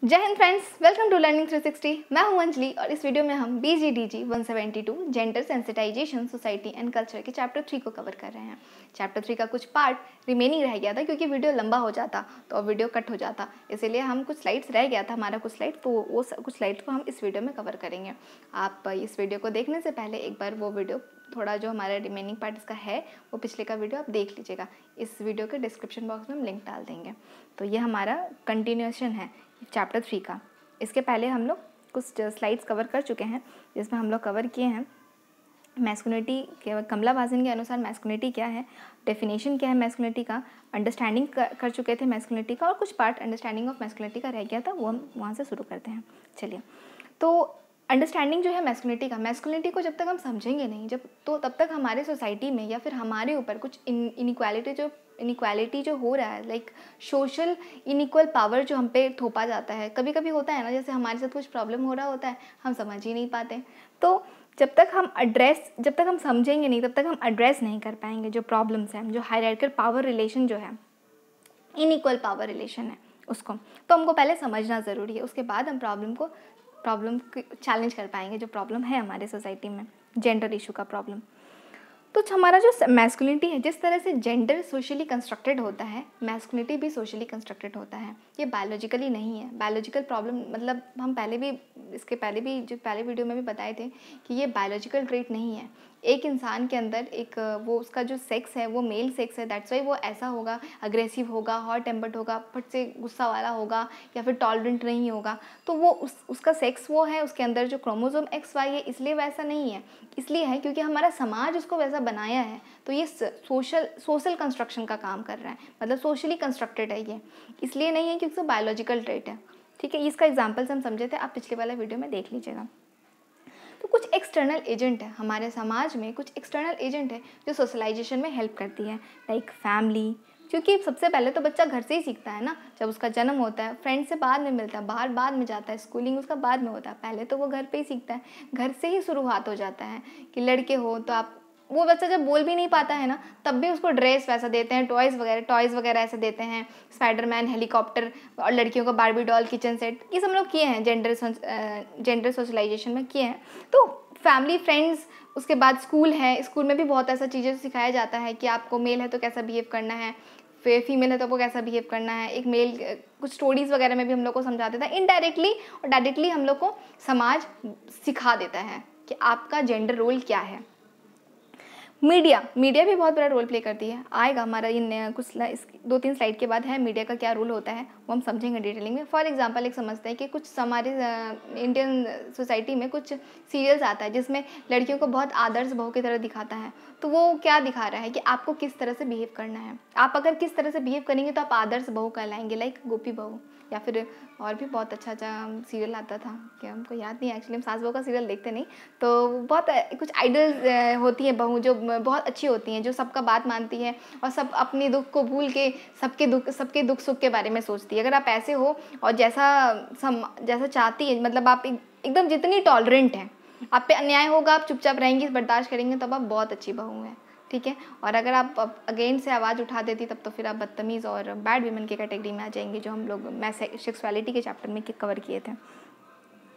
जय Hind friends, welcome to learning 360। मैं हूं अंजलि और इस वीडियो में हम BGDG 172 gender sensitisation society and culture के चैप्टर 3 को कवर कर रहे हैं। चैप्टर 3 का कुछ पार्ट रिमेनिंग रह गया था क्योंकि वीडियो लंबा हो जाता तो वीडियो कट हो जाता, इसीलिए हम कुछ स्लाइड्स रह गया था हमारा कुछ स्लाइड, तो वो कुछ स्लाइड्स को हम इस वीडियो में कवर करेंगे। आप इस वीडियो को देखने से पहले एक बार वो वीडियो थोड़ा जो हमारा रिमेनिंग पार्ट इसका है वो पिछले का वीडियो आप देख लीजिएगा। इस वीडियो के डिस्क्रिप्शन बॉक्स में हम लिंक डाल देंगे। तो ये हमारा कंटिन्यूएशन है चैप्टर 3 का। इसके पहले हम लोग कुछ स्लाइड्स कवर कर चुके हैं जिसमें हम लोग कवर किए हैं मैस्कुलिनिटी के, कमला भासन के अनुसार मैस्कुलिनिटी क्या है, डेफिनेशन क्या है मैस्कुलिनिटी का, अंडरस्टैंडिंग कर चुके थे मैस्कुलिनिटी का, और कुछ पार्ट अंडरस्टैंडिंग ऑफ मैस्कुलिनिटी का रह गया था, वो हम वहाँ से शुरू करते हैं। चलिए, तो अंडरस्टैंडिंग जो है मैस्कुलिनिटी को जब तक हम समझेंगे नहीं तब तक हमारे सोसाइटी में या फिर हमारे ऊपर कुछ इनइक्वालिटी जो हो रहा है, लाइक सोशल इनइक्वल पावर जो हम पे थोपा जाता है। कभी कभी होता है ना, जैसे हमारे साथ कुछ प्रॉब्लम हो रहा होता है, हम समझ ही नहीं पाते। तो जब तक हम समझेंगे नहीं तब तक हम एड्रेस नहीं कर पाएंगे जो प्रॉब्लम्स हैं, जो हायरार्किकल पावर रिलेशन जो है, इनइक्वल पावर रिलेशन है, उसको तो हमको पहले समझना ज़रूरी है। उसके बाद हम प्रॉब्लम चैलेंज कर पाएंगे जो प्रॉब्लम है हमारे सोसाइटी में, जेंडर इशू का प्रॉब्लम। तो हमारा जो मैस्कुलिनिटी है, जिस तरह से जेंडर सोशली कंस्ट्रक्टेड होता है, मैस्कुलिनिटी भी सोशली कंस्ट्रक्टेड होता है। ये बायोलॉजिकली नहीं है। बायोलॉजिकल प्रॉब्लम मतलब हम पहले भी जो पहले वीडियो में भी बताए थे कि ये बायोलॉजिकल ट्रेट नहीं है। एक इंसान के अंदर एक वो उसका जो सेक्स है वो मेल सेक्स है, दैट्स वाई वो ऐसा होगा, अग्रेसिव होगा, हॉट टेम्पर्ड होगा, फट से गुस्सा वाला होगा या फिर टॉलरेंट नहीं होगा। तो वो उसका सेक्स वो है, उसके अंदर जो क्रोमोसोम XY है, इसलिए वैसा नहीं है। इसलिए है क्योंकि हमारा समाज उसको वैसा बनाया है। तो ये सोशल कंस्ट्रक्शन का काम कर रहा है, मतलब सोशली कंस्ट्रक्टेड है ये, इसलिए नहीं है क्योंकि बायोलॉजिकल ट्रेट है। ठीक है, इसका एग्जाम्पल्स हम समझे थे, आप पिछले वाला वीडियो में देख लीजिएगा। तो कुछ एक्सटर्नल एजेंट है हमारे समाज में, कुछ एक्सटर्नल एजेंट है जो सोशलाइजेशन में हेल्प करती है, लाइक फैमिली। क्योंकि सबसे पहले तो बच्चा घर से ही सीखता है ना, जब उसका जन्म होता है, फ्रेंड से बाद में मिलता है, बाहर बाद में जाता है, स्कूलिंग उसका बाद में होता है, पहले तो वो घर पे ही सीखता है। घर से ही शुरुआत हो जाता है कि लड़के हो तो आप, वो बच्चा जब बोल भी नहीं पाता है ना, तब भी उसको ड्रेस वैसा देते हैं, टॉयज़ वगैरह ऐसे देते हैं, स्पाइडरमैन, हेलीकॉप्टर, और लड़कियों का बारबी डॉल, किचन सेट, ये सब लोग किए हैं, जेंडर सोशलाइजेशन में किए हैं। तो फैमिली, फ्रेंड्स, उसके बाद स्कूल है, स्कूल में भी बहुत ऐसा चीज़ें सिखाया जाता है कि आपको मेल है तो कैसा बिहेव करना है, फिर फीमेल है तो आपको कैसा बिहेव करना है। एक मेल कुछ स्टोरीज़ वगैरह में भी हम लोग को समझा देता है, इनडायरेक्टली और डायरेक्टली हम लोग को समाज सिखा देता है कि आपका जेंडर रोल क्या है। मीडिया भी बहुत बड़ा रोल प्ले करती है। आएगा हमारा इन कुछ 2-3 स्लाइड के बाद है मीडिया का क्या रोल होता है, वो हम समझेंगे डिटेलिंग में। फॉर एग्जांपल एक समझते हैं कि कुछ हमारे इंडियन सोसाइटी में कुछ सीरियल्स आता है जिसमें लड़कियों को बहुत आदर्श बहू की तरह दिखाता है। तो वो क्या दिखा रहा है कि आपको किस तरह से बिहेव करना है, आप अगर किस तरह से बिहेव करेंगे तो आप आदर्श बहू कहलाएंगे, लाइक गोपी बहू, या फिर और भी बहुत अच्छा सीरियल आता था कि हमको याद नहीं, एक्चुअली हम सास बहू का सीरियल देखते नहीं। तो बहुत कुछ आइडल्स होती हैं बहू जो बहुत अच्छी होती हैं, जो सबका बात मानती है और सब अपने दुख को भूल के सबके दुख सुख के बारे में सोचती है। अगर आप ऐसे हो और जैसा चाहती है, मतलब आप एकदम जितनी टॉलरेंट हैं, आप पे अन्याय होगा आप चुपचाप रहेंगी, बर्दाश्त करेंगे, तब आप बहुत अच्छी बहू हैं। ठीक है, और अगर आप अगेन से आवाज़ उठा देती तब तो फिर आप बदतमीज़ और बैड वीमेन की कैटेगरी में आ जाएंगे, जो हम लोग सेक्सुअलिटी के चैप्टर में कवर किए थे।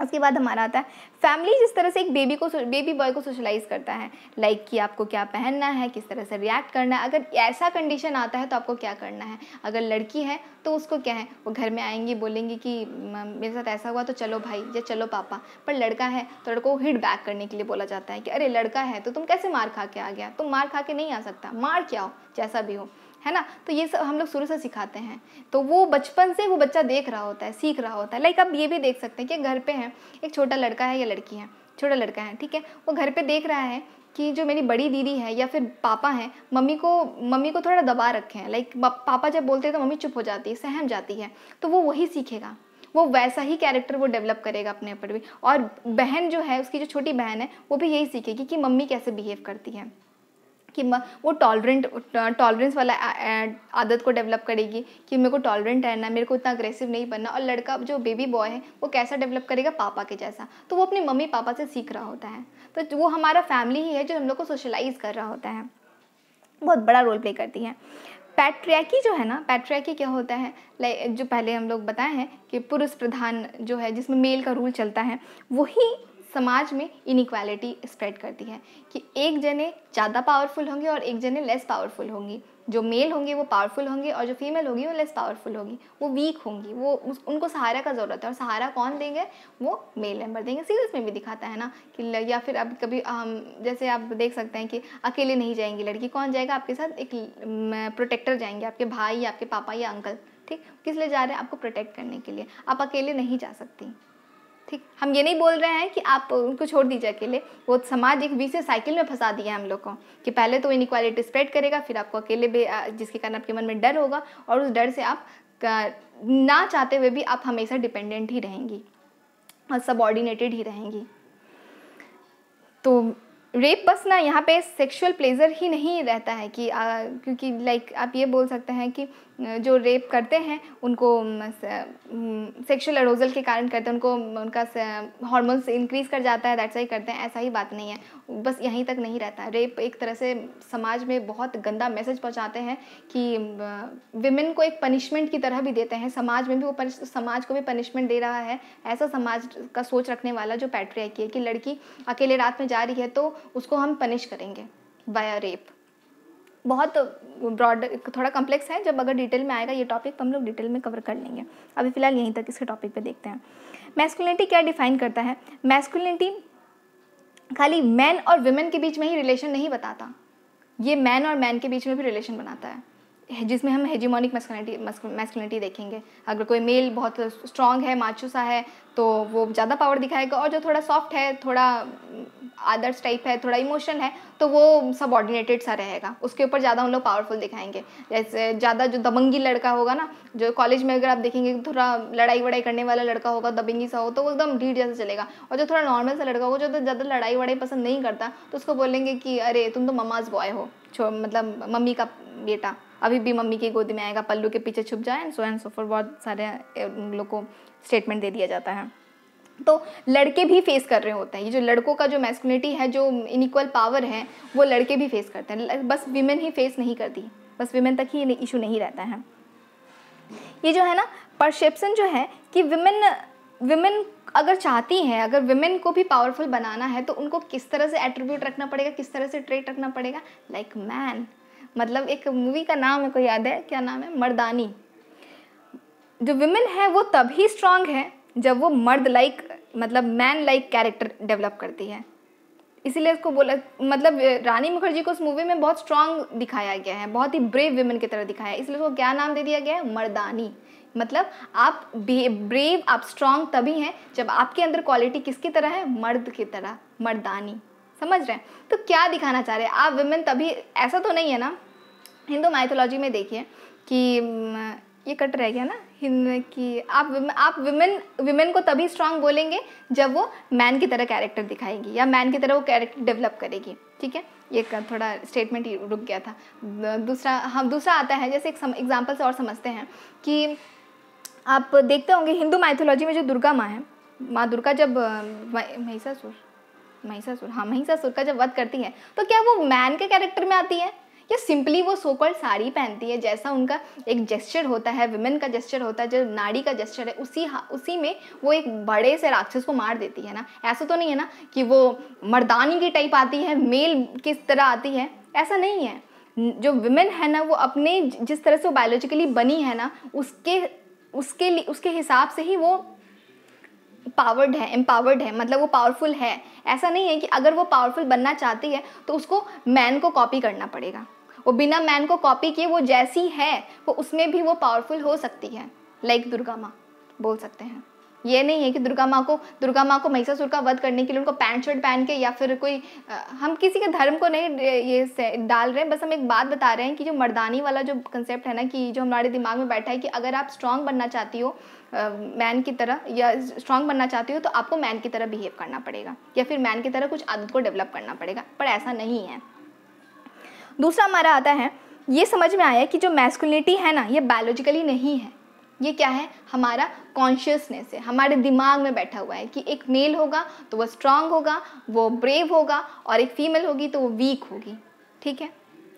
उसके बाद हमारा आता है फैमिली, जिस तरह से एक बेबी बॉय को सोशलाइज करता है, लाइक कि आपको क्या पहनना है, किस तरह से रिएक्ट करना है, अगर ऐसा कंडीशन आता है तो आपको क्या करना है। अगर लड़की है तो उसको क्या है, वो घर में आएंगी, बोलेंगी कि मेरे साथ ऐसा हुआ तो चलो भाई या चलो पापा। पर लड़का है तो लड़को को हिट बैक करने के लिए बोला जाता है कि अरे लड़का है तो तुम कैसे मार खा के आ गया, तुम मार खा के नहीं आ सकता, मार के आओ, जैसा भी हो, है ना। तो ये सब हम लोग शुरू से सिखाते हैं। तो वो बचपन से वो बच्चा देख रहा होता है, सीख रहा होता है। लाइक आप ये भी देख सकते हैं कि घर पे है एक छोटा लड़का है या लड़की है, छोटा लड़का है, ठीक है, वो घर पे देख रहा है कि जो मेरी बड़ी दीदी है या फिर पापा हैं, मम्मी को थोड़ा दबा रखे हैं। लाइक पापा जब बोलते हैं तो मम्मी चुप हो जाती है, सहम जाती है। तो वो वही सीखेगा, वो वैसा ही कैरेक्टर वो डेवलप करेगा अपने ऊपर भी। और बहन जो है, उसकी जो छोटी बहन है, वो भी यही सीखेगी कि मम्मी कैसे बिहेव करती है, कि वो टॉलरेंस वाला आदत को डेवलप करेगी कि मेरे को टॉलरेंट रहना, मेरे को इतना अग्रेसिव नहीं बनना। और लड़का जो बेबी बॉय है वो कैसा डेवलप करेगा, पापा के जैसा। तो वो अपने मम्मी पापा से सीख रहा होता है। तो वो हमारा फैमिली ही है जो हम लोग को सोशलाइज कर रहा होता है, बहुत बड़ा रोल प्ले करती है। पैट्रियार्की जो है ना, पैट्रियार्की क्या होता है, लाइक जो पहले हम लोग बताए हैं कि पुरुष प्रधान जो है, जिसमें मेल का रूल चलता है, वही समाज में इनइक्वालिटी स्प्रेड करती है कि एक जने ज़्यादा पावरफुल होंगे और एक जने लेस पावरफुल होंगी। जो मेल होंगे वो पावरफुल होंगे और जो फीमेल होगी वो लेस पावरफुल होगी, वो वीक होंगी, वो उनको सहारा का ज़रूरत है। और सहारा कौन देंगे? वो मेल मेंबर देंगे। सीरीज में भी दिखाता है ना कि या फिर अब कभी जैसे आप देख सकते हैं कि अकेले नहीं जाएंगी लड़की, कौन जाएगा आपके साथ? एक प्रोटेक्टर जाएंगे, आपके भाई या आपके पापा या अंकल। ठीक, किस लिए जा रहे हैं? आपको प्रोटेक्ट करने के लिए। आप अकेले नहीं जा सकती। ठीक, हम ये नहीं बोल रहे हैं कि आप उनको छोड़ दीजिए अकेले। वो समाज एक विशेष साइकिल में फंसा दिया है हम लोग को कि पहले तो इनइक्वालिटी स्प्रेड करेगा, फिर आपको अकेले जिसके कारण आपके मन में डर होगा, और उस डर से आप ना चाहते हुए भी आप हमेशा डिपेंडेंट ही रहेंगी और सबऑर्डिनेटेड ही रहेंगी। तो रेप बस ना यहाँ पे सेक्सुअल प्लेजर ही नहीं रहता है कि क्योंकि लाइक आप ये बोल सकते हैं कि जो रेप करते हैं उनको सेक्सुअल अरोजल के कारण करते हैं, उनको उनका हार्मोन्स इंक्रीज कर जाता है, दैट्स वाई करते हैं। ऐसा ही बात नहीं है, बस यहीं तक नहीं रहता है। रेप एक तरह से समाज में बहुत गंदा मैसेज पहुंचाते हैं कि विमेन को एक पनिशमेंट की तरह भी देते हैं। समाज में भी वो समाज को भी पनिशमेंट दे रहा है। ऐसा समाज का सोच रखने वाला जो पैट्रियार्की है कि लड़की अकेले रात में जा रही है तो उसको हम पनिश करेंगे बाय रेप। बहुत ब्रॉड, थोड़ा कॉम्प्लेक्स है, जब अगर डिटेल में आएगा ये टॉपिक तो हम लोग डिटेल में कवर कर लेंगे। अभी फ़िलहाल यहीं तक इसके टॉपिक पे देखते हैं। मैस्कुलिनिटी क्या डिफाइन करता है? मैस्कुलिनिटी खाली मैन और विमेन के बीच में ही रिलेशन नहीं बताता, ये मैन और मैन के बीच में भी रिलेशन बनाता है, जिसमें हम हेजिमोनिक मैस्कुलिनिटी देखेंगे। अगर कोई मेल बहुत स्ट्रांग है, माचो सा है, तो वो ज़्यादा पावर दिखाएगा, और जो थोड़ा सॉफ्ट है, थोड़ा आदर्श टाइप है, थोड़ा इमोशनल है, तो वो सबऑर्डिनेटेड सा रहेगा, उसके ऊपर ज़्यादा हम लोग पावरफुल दिखाएंगे। जैसे ज़्यादा जो दबंगी लड़का होगा ना, जो कॉलेज में अगर आप देखेंगे थोड़ा लड़ाई वड़ाई करने वाला लड़का होगा, दबंगी सा हो, तो वो एकदम ढीठ जैसा चलेगा। और जो थोड़ा नॉर्मल सा लड़का होगा, जो तो ज़्यादा लड़ाई वड़ाई पसंद नहीं करता, तो उसको बोलेंगे कि अरे तुम तो मम्माज बॉय हो, मतलब मम्मी का बेटा, अभी भी मम्मी की गोदी में आएगा, पल्लू के पीछे छुप जाए, एंड सो फॉर। बहुत सारे लोग को स्टेटमेंट दे दिया जाता है। तो लड़के भी फेस कर रहे होते हैं ये जो लड़कों का जो मैस्कुलिनिटी है, जो इनइक्वल पावर है, वो लड़के भी फेस करते हैं, बस विमेन ही फेस नहीं करती, बस विमेन तक ही इशू नहीं रहता है। ये जो है ना परसेप्शन जो है कि विमेन अगर चाहती हैं, अगर विमेन को भी पावरफुल बनाना है, तो उनको किस तरह से एट्रीब्यूट रखना पड़ेगा, किस तरह से ट्रेट रखना पड़ेगा? Like man. मतलब एक मूवी का नाम है, कोई याद है क्या नाम है? मर्दानी। जो विमेन है वो तभी स्ट्रांग है जब वो मर्द लाइक, मतलब मैन लाइक कैरेक्टर डेवलप करती है। इसीलिए उसको बोला, मतलब रानी मुखर्जी को उस मूवी में बहुत स्ट्रांग दिखाया गया है, बहुत ही ब्रेव विमेन की तरह दिखाया है, इसलिए उसको क्या नाम दे दिया गया है? मर्दानी। मतलब आप ब्रेव, आप स्ट्रांग तभी हैं जब आपके अंदर क्वालिटी किसकी तरह है? मर्द की तरह, मर्दानी। समझ रहे हैं? तो क्या दिखाना चाह रहे हैं आप? विमेन तभी, ऐसा तो नहीं है ना, हिंदू माइथोलॉजी में देखिए कि ये कट रह गया ना कि आप विमेन को तभी स्ट्रांग बोलेंगे जब वो मैन की तरह कैरेक्टर दिखाएगी या मैन की तरह वो कैरेक्टर डेवलप करेगी। ठीक है, ये थोड़ा स्टेटमेंट ही रुक गया था। दूसरा आता है, जैसे एक एग्जांपल से और समझते हैं कि आप देखते होंगे हिंदू माइथोलॉजी में जो दुर्गा माँ है, माँ दुर्गा जब महिषासुर का जब वध करती है, तो क्या वो मैन के कैरेक्टर में आती है या सिंपली वो सो कॉल्ड साड़ी पहनती है? जैसा उनका एक जेस्चर होता है, विमेन का जेस्चर होता है, जो नाड़ी का जेस्चर है, उसी में वो एक बड़े से राक्षस को मार देती है ना। ऐसा तो नहीं है ना कि वो मर्दानी की टाइप आती है, मेल किस तरह आती है, ऐसा नहीं है। जो विमेन है ना, वो अपने जिस तरह से वो बायोलॉजिकली बनी है ना, उसके हिसाब से ही वो पावर्ड है, एम्पावर्ड है, मतलब वो पावरफुल है। ऐसा नहीं है कि अगर वो पावरफुल बनना चाहती है तो उसको मैन को कॉपी करना पड़ेगा। वो बिना मैन को कॉपी किए वो जैसी है वो उसमें भी वो पावरफुल हो सकती है। लाइक दुर्गा माँ बोल सकते हैं। ये नहीं है कि दुर्गा माँ को महिषासुर का वध करने के लिए उनको पैंट शर्ट पहन के या फिर कोई हम किसी के धर्म को नहीं ये डाल रहे हैं, बस हम एक बात बता रहे हैं कि जो मर्दानी वाला जो कंसेप्ट है ना, कि जो हमारे दिमाग में बैठा है कि अगर आप स्ट्रांग बनना चाहती हो मैन की तरह, या स्ट्रांग बनना चाहती हो तो आपको मैन की तरह बिहेव करना पड़ेगा या फिर मैन की तरह कुछ आदत को डेवलप करना पड़ेगा, पर ऐसा नहीं है। दूसरा हमारा आता है, ये समझ में आया कि जो मैस्कुलिनिटी है ना, ये बायोलॉजिकली नहीं है, ये क्या है? हमारा कॉन्शियसनेस है, हमारे दिमाग में बैठा हुआ है कि एक मेल होगा तो वो स्ट्रांग होगा, वो ब्रेव होगा, और एक फीमेल होगी तो वो वीक होगी। ठीक है,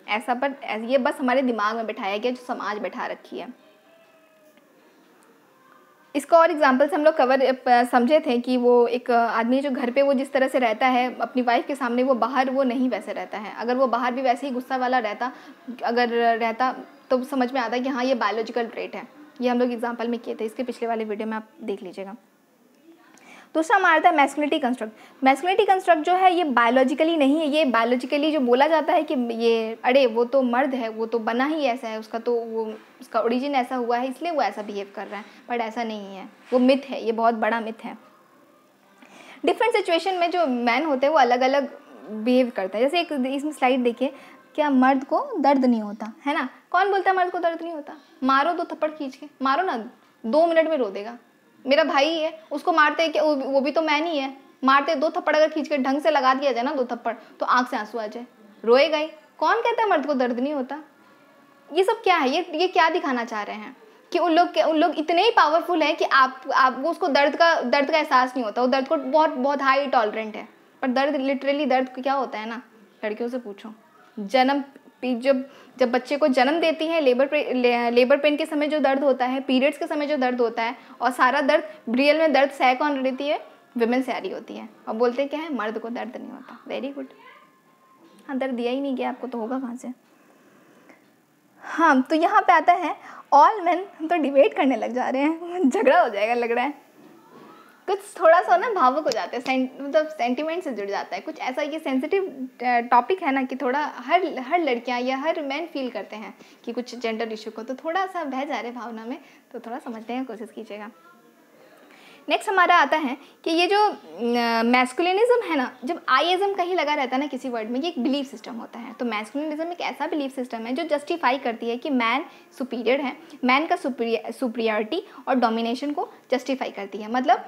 ऐसा, पर ये बस हमारे दिमाग में बिठाया गया, जो समाज बैठा रखी है। इसका और एग्जाम्पल्स हम लोग समझे थे कि वो एक आदमी जो घर पे वो जिस तरह से रहता है अपनी वाइफ के सामने, वो बाहर वो नहीं वैसे रहता है। अगर वो बाहर भी वैसे ही गुस्सा वाला रहता तो समझ में आता है कि हाँ ये बायोलॉजिकल ट्रेट है। ये हम लोग एग्जाम्पल में किए थे, इसके पिछले वाले वीडियो में आप देख लीजिएगा। दूसरा हमारा था मैस्कुलिनिटी कंस्ट्रक्ट। मैस्कुलिनिटी कंस्ट्रक्ट जो है ये बायोलॉजिकली नहीं है, ये बायोलॉजिकली जो बोला जाता है कि ये अरे वो तो मर्द है, वो तो बना ही ऐसा है, उसका ओरिजिन ऐसा हुआ है इसलिए वो ऐसा बिहेव कर रहा है, बट ऐसा नहीं है, वो मिथ है, ये बहुत बड़ा मिथ है। डिफरेंट सिचुएशन में जो मैन होते हैं वो अलग अलग बिहेव करते हैं। जैसे एक इसमें स्लाइड देखिए, क्या मर्द को दर्द नहीं होता है ना? कौन बोलता है मर्द को दर्द नहीं होता? मारो 2 थप्पड़ खींच के, मारो ना, 2 मिनट में रो देगा। मेरा भाई है, उसको मारते हैं कि वो भी तो मैन ही है, मारते 2 थप्पड़ अगर खींच के ढंग से लगा दिया जाए ना 2 थप्पड़, तो आंख से आंसू आ जाए, रोएगा ही। कौन कहता है मर्द को दर्द नहीं होता? ये सब क्या है? ये क्या दिखाना चाह रहे हैं कि उन लोग इतने ही पावरफुल हैं कि वो उसको दर्द का एहसास नहीं होता, वो दर्द को बहुत हाई टॉलरेंट है। पर लिटरली दर्द क्या होता है ना, लड़कियों से पूछो। जब बच्चे को जन्म देती है, लेबर पेन के समय जो दर्द होता है, पीरियड्स के समय जो दर्द होता है, और सारा दर्द रियल में दर्द सह कौन रहती है? विमेन से आ रही होती है। और बोलते क्या है? मर्द को दर्द नहीं होता। Very good. हाँ, दर्द दिया ही नहीं गया आपको तो होगा कहाँ से? हाँ, तो यहाँ पे आता है ऑल मैन। हम तो डिबेट करने लग जा रहे हैं, झगड़ा हो जाएगा लग रहा है। कुछ थोड़ा सा ना भावुक हो जाते हैं, मतलब सेंटिमेंट से जुड़ जाता है कुछ ऐसा। ये सेंसिटिव टॉपिक है ना कि थोड़ा हर लड़कियां या हर मैन फील करते हैं कि कुछ जेंडर इशू को, तो थोड़ा सा बह जा रहे भावना में, तो थोड़ा समझने की कोशिश कीजिएगा। नेक्स्ट हमारा आता है कि ये जो मैस्कुलिनिज्म है ना, जब आईइज्म कहीं लगा रहता है ना किसी वर्ड में, ये एक बिलीफ सिस्टम होता है। तो मैस्कुलिनिज्म एक ऐसा बिलीफ सिस्टम है जो जस्टिफाई करती है कि मैन सुपीरियर है, मैन का सुपीरियरिटी और डोमिनेशन को जस्टिफाई करती है। मतलब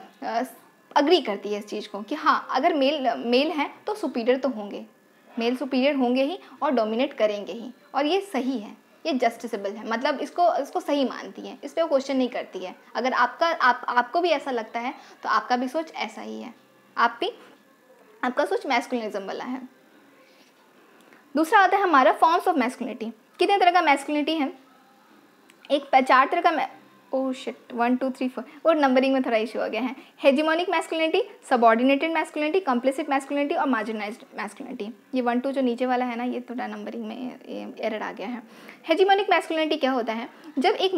अग्री करती है इस चीज़ को कि हाँ, अगर मेल है तो सुपीरियर तो होंगे, मेल सुपीरियर होंगे ही और डोमिनेट करेंगे ही, और ये सही है, ये जस्टिसेबल है। मतलब इसको सही मानती है, इस पर वो क्वेश्चन नहीं करती है। अगर आपको भी ऐसा लगता है तो आपका भी सोच ऐसा ही है, आपका सोच मैस्कुलिनिज्म वाला है। दूसरा आता है हमारा फॉर्म्स ऑफ मैस्कुलिनिटी। कितने तरह का मैस्कुलिनिटी है? 4 तरह का 1 2 3 4 और नंबरिंग में थोड़ा इशू हो गया है। Hegemonic masculinity, subordinated masculinity, complicit masculinity और मार्जिनाइज्ड मैस्कुलिनिटी। ये 1 2 जो नीचे वाला है ना, ये थोड़ा नंबरिंग में एरर आ गया है। हेजिमोनिक मैस्कुलिनिटी क्या होता है? जब एक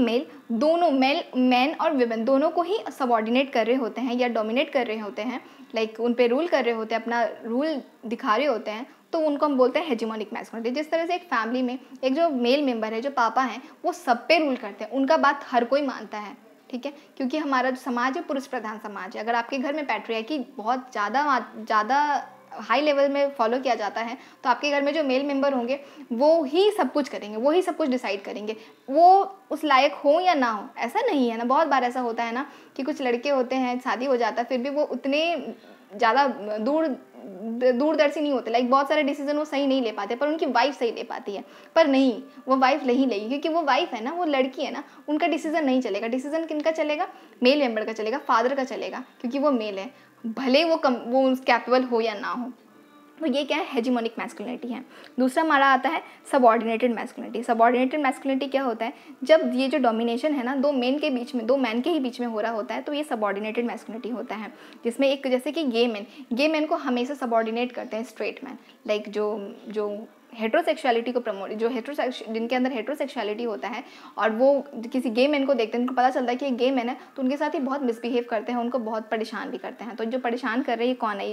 मैन और विमेन दोनों को ही सबऑर्डिनेट कर रहे होते हैं या डोमिनेट कर रहे होते हैं, लाइक उन पे रूल कर रहे होते हैं, अपना रूल दिखा रहे होते हैं, तो उनको हम बोलते हैं हेजिमोनिक मैस्कुलिनिटी। जिस तरह से एक फैमिली में एक जो मेल मेंबर है, जो पापा हैं, वो सब पे रूल करते हैं, उनका बात हर कोई मानता है, ठीक है, क्योंकि हमारा जो समाज है पुरुष प्रधान समाज है। अगर आपके घर में पैट्रियार्की बहुत ज़्यादा हाई लेवल में फॉलो किया जाता है, तो आपके घर में जो मेल मेंबर होंगे वो ही सब कुछ करेंगे, वो ही सब कुछ डिसाइड करेंगे, वो उस लायक हो या ना हो। ऐसा नहीं है ना, बहुत बार ऐसा होता है ना कि कुछ लड़के होते हैं, शादी हो जाता है, फिर भी वो उतने ज़्यादा दूरदर्शी नहीं होते, लाइक बहुत सारे डिसीजन वो सही नहीं ले पाते, पर उनकी वाइफ सही ले पाती है। पर नहीं, वो वाइफ नहीं लेगी, क्योंकि वो वाइफ है ना, वो लड़की है ना, उनका डिसीजन नहीं चलेगा। डिसीजन किनका चलेगा? मेल मेंबर का चलेगा, फादर का चलेगा, क्योंकि वो मेल है, भले वो कैपेबल हो या ना हो। तो ये क्या है? हेजिमोनिक मैस्कुलिनिटी है। दूसरा हमारा आता है सबऑर्डिनेटेड मैस्कुलिनिटी। सबऑर्डिनेटेड मैस्कुलिनिटी क्या होता है? जब ये जो डोमिनेशन है ना दो मैन के ही बीच में हो रहा होता है, तो ये सबऑर्डिनेटेड मैस्कुलिनिटी होता है, जिसमें एक जैसे कि गे मैन को हमेशा सबऑर्डिनेट करते हैं स्ट्रेट मैन, लाइक जो हेट्रोसेक्सुअलिटी को जिनके अंदर हेट्रोसेक्सुअलिटी होता है, और वो किसी गे मैन को देखते हैं, उनको पता चलता है कि ये गे मैन है, तो उनके साथ ही बहुत मिसबिहेव करते हैं, उनको बहुत परेशान भी करते हैं। तो जो परेशान कर रहे हैं कौन है?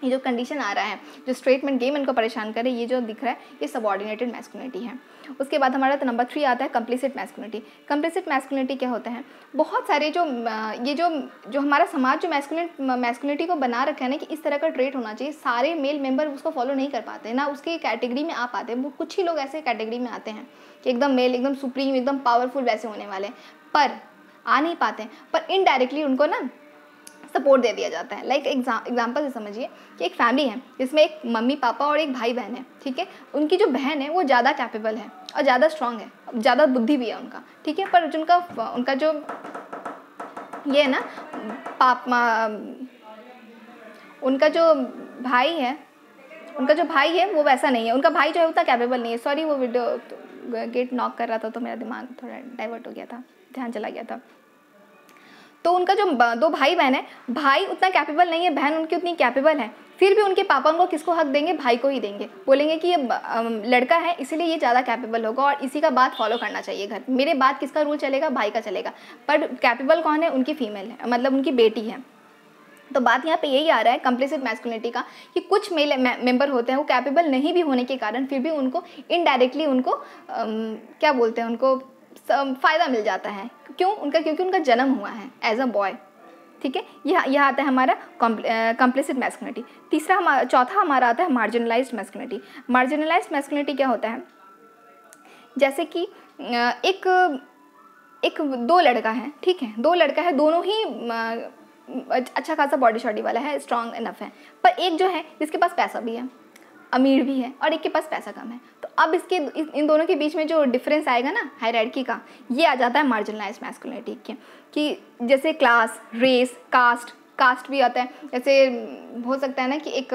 ये जो कंडीशन आ रहा है, जो स्ट्रेट मैन गे मैन को परेशान करे, ये जो दिख रहा है, ये सबऑर्डिनेटेड मैस्कुलिनिटी है। उसके बाद हमारा तो नंबर 3 आता है कंप्लिसिट मैस्कुलिनिटी। कंप्लिसिट मैस्कुलिनिटी क्या होता है? बहुत सारे जो हमारा समाज जो मैस्कुलिनिटी को बना रखा है ना कि इस तरह का ट्रेट होना चाहिए, सारे मेल मेंबर उसको फॉलो नहीं कर पाते ना, उसके कैटेगरी में आ पाते। वो कुछ ही लोग ऐसे कैटेगरी में आते हैं कि एकदम मेल, एकदम सुप्रीम, एकदम पावरफुल वैसे होने वाले, पर आ नहीं पाते, पर इनडायरेक्टली उनको ना सपोर्ट दे दिया जाता है। लाइक एग्जाम्पल से समझिए कि एक फैमिली है जिसमें एक मम्मी पापा और एक भाई बहन है, ठीक है। उनकी जो बहन है वो ज़्यादा कैपेबल है और ज़्यादा स्ट्रांग है, ज़्यादा बुद्धि भी है उनका, ठीक है। पर उनका जो ये है ना उनका जो भाई है उनका जो भाई है वो वैसा नहीं है, उनका भाई जो है उतना कैपेबल नहीं है। सॉरी, वो वीडियो गेट नॉक कर रहा था तो मेरा दिमाग थोड़ा डाइवर्ट हो गया था, ध्यान चला गया था। तो उनका जो 2 भाई बहन है, भाई उतना कैपेबल नहीं है, बहन उनकी उतनी कैपेबल है, फिर भी उनके पापा उनको किसको हक देंगे? भाई को ही देंगे। बोलेंगे कि ये लड़का है इसीलिए ये ज़्यादा कैपेबल होगा और इसी का बात फॉलो करना चाहिए घर। मेरे बात किसका रूल चलेगा? भाई का चलेगा। पर कैपेबल कौन है? उनकी फीमेल है, मतलब उनकी बेटी है। तो बात यहाँ पे यही आ रहा है कंप्लिसिट मैस्कुलिनिटी का, कि कुछ मेल मेंबर होते हैं वो कैपेबल नहीं भी होने के कारण फिर भी उनको इनडायरेक्टली उनको क्या बोलते हैं, उनको फ़ायदा मिल जाता है। क्यों? क्योंकि उनका जन्म हुआ है एज अ बॉय। ठीक है, यह आता है हमारा कंप्लिसिट मैस्कुलिनिटी। चौथा हमारा आता है मार्जिनलाइज्ड मैस्कुलिनिटी। मार्जिनलाइज्ड मैस्कुलिनिटी क्या होता है? जैसे कि एक 2 लड़का है, ठीक है, 2 लड़का है, दोनों ही अच्छा खासा बॉडी शॉडी वाला है, स्ट्रांग इनफ है, पर एक जो है जिसके पास पैसा भी है, अमीर भी है, और एक के पास पैसा कम है। तो अब इन दोनों के बीच में जो डिफरेंस आएगा ना हायरार्की का, ये आ जाता है मार्जिनलाइज्ड मैस्कुलिनिटी के, कि जैसे क्लास, रेस, कास्ट भी आता है। जैसे हो सकता है ना कि एक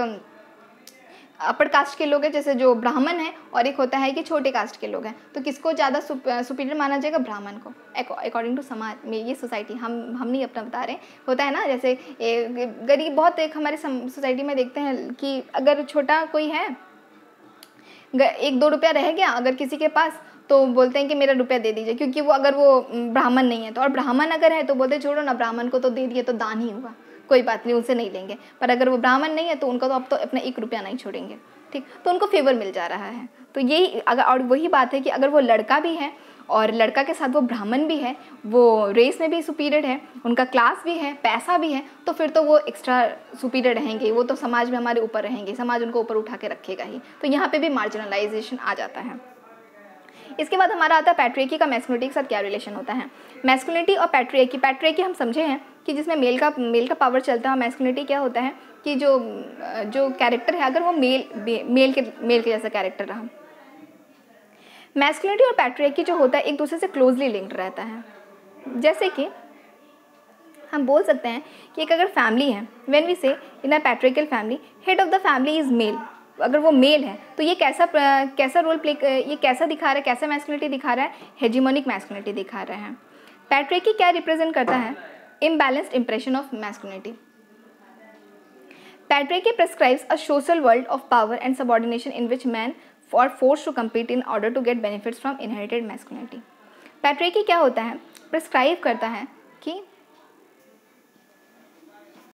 अपर कास्ट के लोग हैं, जैसे जो ब्राह्मण है, और एक होता है कि छोटे कास्ट के लोग हैं, तो किसको ज़्यादा सुपीरियर माना जाएगा? ब्राह्मण को, अकॉर्डिंग टू समाज में, ये सोसाइटी, हम नहीं अपना बता रहे हैं। होता है ना, जैसे गरीब बहुत एक हमारे सोसाइटी में देखते हैं कि अगर छोटा कोई है, 1-2 रुपया रह गया अगर किसी के पास, तो बोलते हैं कि मेरा रुपया दे दीजिए, क्योंकि अगर वो ब्राह्मण नहीं है तो, और ब्राह्मण अगर है तो बोलते हैं छोड़ो ना, ब्राह्मण को तो दे दिए तो दान ही हुआ, कोई बात नहीं, उनसे नहीं लेंगे। पर अगर वो ब्राह्मण नहीं है तो उनका तो अब तो अपना 1 रुपया नहीं छोड़ेंगे। ठीक, तो उनको फेवर मिल जा रहा है। तो यही और वही बात है कि अगर वो लड़का भी है और लड़का के साथ वो ब्राह्मण भी है, वो रेस में भी सुपीरियर है, उनका क्लास भी है, पैसा भी है, तो फिर तो वो एक्स्ट्रा सुपीरियर रहेंगे, वो तो समाज में हमारे ऊपर रहेंगे, समाज उनको ऊपर उठा के रखेगा ही। तो यहाँ पे भी मार्जिनलाइजेशन आ जाता है। इसके बाद हमारा आता है पैट्रियार्की का मैस्कुलिनिटी के साथ क्या रिलेशन होता है। मैस्कुलिनिटी और पैट्रियार्की हम समझे हैं कि जिसमें मेल का पावर चलता है। मैस्कुलिनिटी क्या होता है कि जो कैरेक्टर है, अगर वो मेल के जैसा कैरेक्टर रहा। मैस्कुलिनिटी और पैट्रियार्की जो होता है एक दूसरे से क्लोजली लिंक्ड रहता है। जैसे कि हम बोल सकते हैं कि एक अगर फैमिली है, when we say in a patriarchal family, head of the family is male, अगर वो मेल है तो ये कैसा रोल प्ले, ये कैसा दिखा रहा है, कैसा मैस्कुलिनिटी दिखा रहा है? हेजिमोनिक मैस्कुलिनिटी दिखा रहा है। पैट्रियार्की क्या रिप्रेजेंट करता है? Imbalanced impression of masculinity. Patriarchy prescribes a social world of power and subordination in which man are forced to compete in order to get benefits from inherited masculinity। Patriarchy क्या होता है? Prescribe करता है कि